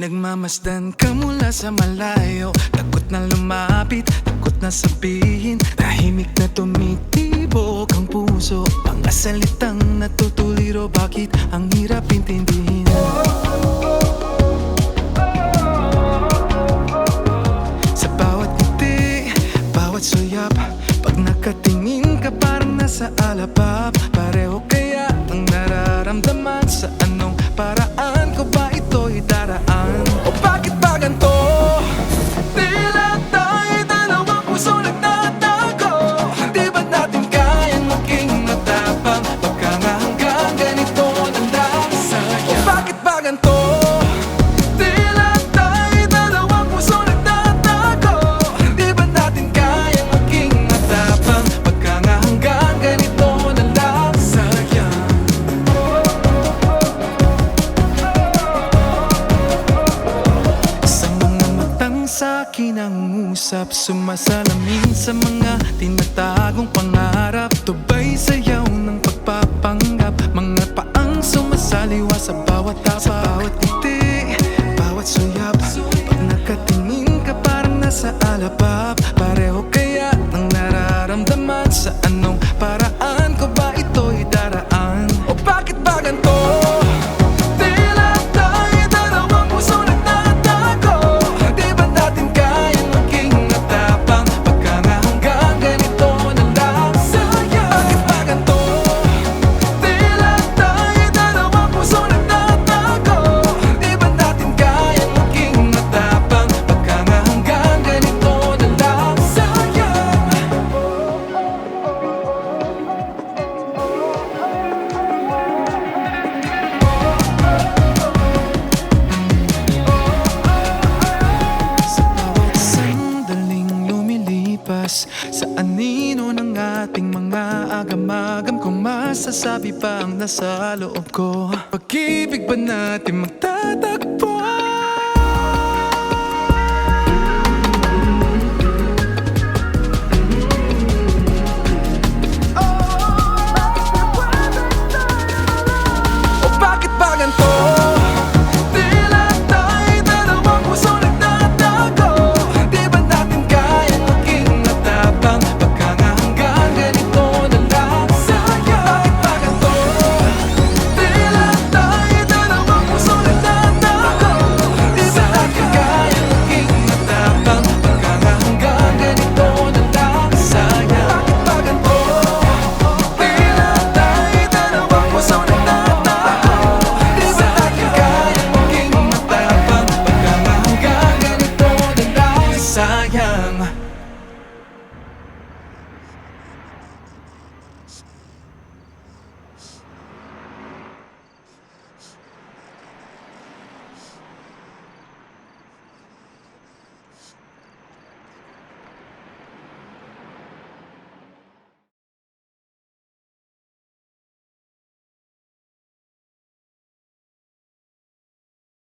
Pinagmamasdan ka mula sa malayo, takot na lumapit, takot na sabihin. Tahimik na tumitibok ang puso, mga salitang natutuliro. Bakit ang hirap intindihin? Sa bawat ngiti, bawat suyap, pag nakatingin ka parang nasa alabab. Pareho kaya ang nararamdaman? Sa anong paraan ko ba ito'y daraan? O bakit ba ganito? Tila tayo'y dalawang puso nagtatago. Di ba natin kayang maging matapang? Baka nga hanggang ganito na lang. Sayang. O bakit ba ganito? Tila tayo'y dalawang puso nagtatago. Di ba natin kayang maging matapang? Baka nga hanggang ganito na lang. Sayang. Sa mga matang sa'kin ang usap, sumasalamin sa mga tinatagong pangarap. Tubay sayaw ng pagpapanggap, mga paang sumasaliwa sa bawat tapa. Sa bawat ngiti, bawat suyap, pag nakatingin ka parang nasa alabab. Pareho kaya ang nararamdaman? Sa anong paraan ko ba ito'y daraan? O bakit ba ganito? Tila tayo'y dalawang puso nagtatago. Di ba natin kayang maging matapang? Baka nga hanggang ganito na lang. Sayang. Bakit ba ganito? Tila tayo'y dalawang puso nagtatago. Di ba natin kayang maging matapang? Baka nga hanggang ganito na lang. Sayang. Sa bawat sandaling lumilipas, sa anino ng ating mga agam-agam, kung masasabi pa ang nasa loob ko. Pag-ibig ba natin magtatagpo?